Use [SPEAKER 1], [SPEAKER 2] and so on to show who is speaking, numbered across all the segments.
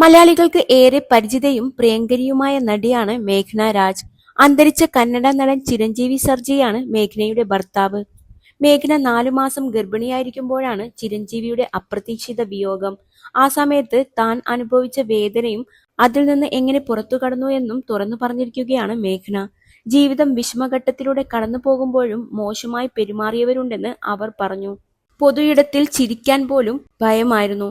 [SPEAKER 1] മലയാളികൾക്ക് ഏറെ പരിചിതയും പ്രിയങ്കരിയുമായ നടിയാണ് മേഘ്ന രാജ്. അന്തരിച്ച കന്നഡ നടൻ ചിരഞ്ജീവി സർജയാണ് മേഘ്നയുടെ ഭർത്താവ്. മേഘ്ന 4 മാസം ഗർഭിണിയായിരിക്കുമ്പോഴാണ് ചിരഞ്ജീവിയുടെ അപ്രതീക്ഷിത വിയോഗം. ആ സമയത്ത് താൻ അനുഭവിച്ച വേദനയും അതിൽ നിന്ന് എങ്ങനെ പുറത്തുകടന്നു എന്നും തുറന്നു പറഞ്ഞിരിക്കുകയാണ് മേഘ്ന. ജീവിതം വിഷമഘട്ടത്തിലൂടെ കടന്നു പോകുമ്പോഴും മോശമായി പെരുമാറിയവരുണ്ടെന്ന് അവർ പറഞ്ഞു. പൊതുയിടത്തിൽ ചിരിക്കാൻ പോലും ഭയമായിരുന്നു.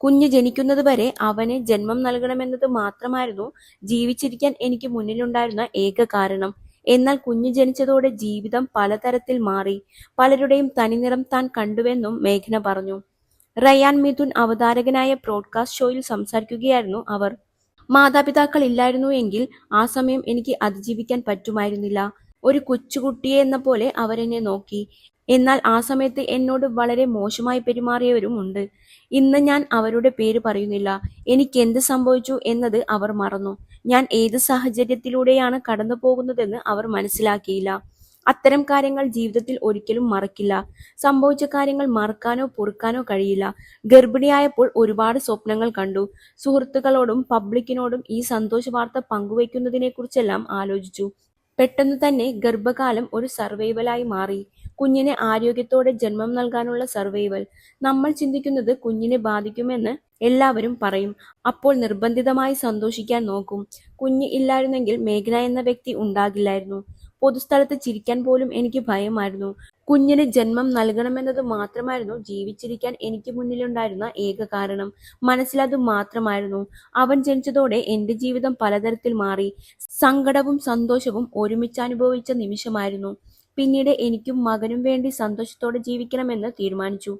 [SPEAKER 1] കുഞ്ഞ് ജനിക്കുന്നത് വരെ അവന് ജന്മം നൽകണമെന്നത് മാത്രമായിരുന്നു ജീവിച്ചിരിക്കാൻ എനിക്ക് മുന്നിലുണ്ടായിരുന്ന ഏക കാരണം. എന്നാൽ കുഞ്ഞ് ജനിച്ചതോടെ ജീവിതം പലതരത്തിൽ മാറി. പലരുടെയും തനിനിറം താൻ കണ്ടുവെന്നും മേഘ്ന പറഞ്ഞു. റയാൻ മിഥുൻ അവതാരകനായ ബ്രോഡ്കാസ്റ്റ് ഷോയിൽ സംസാരിക്കുകയായിരുന്നു അവർ. മാതാപിതാക്കൾ ഇല്ലായിരുന്നു എങ്കിൽ ആ സമയം എനിക്ക് അതിജീവിക്കാൻ പറ്റുമായിരുന്നില്ല. ഒരു കൊച്ചുകുട്ടിയെന്ന പോലെ അവരെന്നെ നോക്കി. എന്നാൽ ആ സമയത്ത് എന്നോട് വളരെ മോശമായി പെരുമാറിയവരും ഉണ്ട്. ഇന്ന് ഞാൻ അവരുടെ പേര് പറയുന്നില്ല. എനിക്കെന്ത് സംഭവിച്ചു എന്നത് അവർ മറന്നു. ഞാൻ ഏത് സാഹചര്യത്തിലൂടെയാണ് കടന്നു പോകുന്നതെന്ന് അവർ മനസ്സിലാക്കിയില്ല. അത്തരം കാര്യങ്ങൾ ജീവിതത്തിൽ ഒരിക്കലും മറക്കില്ല. സംഭവിച്ച കാര്യങ്ങൾ മറക്കാനോ പൊറുക്കാനോ കഴിയില്ല. ഗർഭിണിയായപ്പോൾ ഒരുപാട് സ്വപ്നങ്ങൾ കണ്ടു. സുഹൃത്തുക്കളോടും പബ്ലിക്കിനോടും ഈ സന്തോഷ വാർത്ത പങ്കുവയ്ക്കുന്നതിനെക്കുറിച്ചെല്ലാം ആലോചിച്ചു. പെട്ടെന്ന് തന്നെ ഗർഭകാലം ഒരു സർവൈവലായി മാറി. കുഞ്ഞിനെ ആരോഗ്യത്തോടെ ജന്മം നൽകാനുള്ള സർവൈവൽ. നമ്മൾ ചിന്തിക്കുന്നത് കുഞ്ഞിനെ ബാധിക്കുമെന്ന് എല്ലാവരും പറയും. അപ്പോൾ നിർബന്ധിതമായി സന്തോഷിക്കാൻ നോക്കും. കുഞ്ഞ് ഇല്ലായിരുന്നെങ്കിൽ മേഘ്ന എന്ന വ്യക്തി ഉണ്ടാകില്ലായിരുന്നു. പൊതുസ്ഥലത്ത് ചിരിക്കാൻ പോലും എനിക്ക് ഭയമായിരുന്നു. കുഞ്ഞിന് ജന്മം നൽകണമെന്നത് മാത്രമായിരുന്നു ജീവിച്ചിരിക്കാൻ എനിക്ക് മുന്നിലുണ്ടായിരുന്ന ഏക കാരണം. മനസ്സിലത് മാത്രമായിരുന്നു. അവൻ ജനിച്ചതോടെ എന്റെ ജീവിതം പലതരത്തിൽ മാറി. സങ്കടവും സന്തോഷവും ഒരുമിച്ച് അനുഭവിച്ച നിമിഷമായിരുന്നു. പിന്നീട് എനിക്കും മകനും വേണ്ടി സന്തോഷത്തോടെ ജീവിക്കണമെന്ന് തീരുമാനിച്ചു.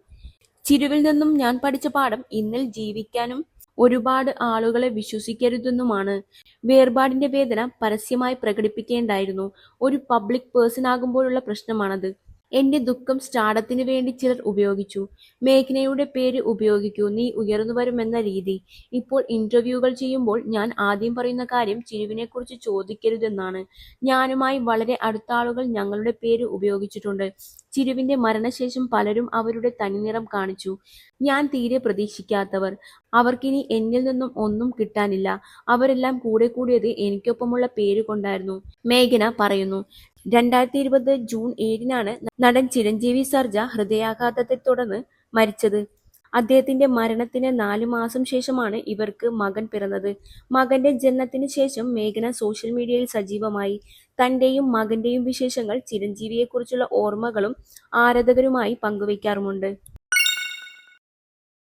[SPEAKER 1] ചിരുവിൽ നിന്നും ഞാൻ പഠിച്ച പാഠം ഇന്നിൽ ജീവിക്കാനും ഒരുപാട് ആളുകളെ വിശ്വസിക്കരുതെന്നുമാണ്. വേർപാടിന്റെ വേദന പരസ്യമായി പ്രകടിപ്പിക്കേണ്ടായിരുന്നു. ഒരു പബ്ലിക് പേഴ്സൺ ആകുമ്പോഴുള്ള പ്രശ്നമാണത്. എന്റെ ദുഃഖം സ്റ്റാർഡത്തിന് വേണ്ടി ചിലർ ഉപയോഗിച്ചു. മേഘ്നയുടെ പേര് ഉപയോഗിക്കൂ, നീ ഉയർന്നു വരുമെന്ന രീതി. ഇപ്പോൾ ഇന്റർവ്യൂകൾ ചെയ്യുമ്പോൾ ഞാൻ ആദ്യം പറയുന്ന കാര്യം ചിരുവിനെക്കുറിച്ച് ചോദിക്കരുതെന്നാണ്. ഞാനുമായി വളരെ അടുത്ത ആളുകൾ ഞങ്ങളുടെ പേര് ഉപയോഗിച്ചിട്ടുണ്ട്. ചിരുവിന്റെ മരണശേഷം പലരും അവരുടെ തനിനിറം കാണിച്ചു. ഞാൻ തീരെ പ്രതീക്ഷിക്കാത്തവർ. അവർക്കിനി എന്നിൽ നിന്നും ഒന്നും കിട്ടാനില്ല. അവരെല്ലാം കൂടെ കൂടിയത് എനിക്കൊപ്പമുള്ള പേര് കൊണ്ടായിരുന്നു, മേഘ്ന പറയുന്നു. 2020 ജൂൺ 7-നാണ് നടൻ ചിരഞ്ജീവി സർജ ഹൃദയാഘാതത്തെ തുടർന്ന് മരിച്ചത്. അദ്ദേഹത്തിന്റെ മരണത്തിന് 4 മാസം ശേഷമാണ് ഇവർക്ക് മകൻ പിറന്നത്. മകന്റെ ജനനത്തിന് ശേഷം മേഘ്ന സോഷ്യൽ മീഡിയയിൽ സജീവമായി. തന്റെയും മകന്റെയും വിശേഷങ്ങൾ, ചിരഞ്ജീവിയെക്കുറിച്ചുള്ള ഓർമ്മകളും ആരാധകരുമായി പങ്കുവയ്ക്കാറുമുണ്ട്.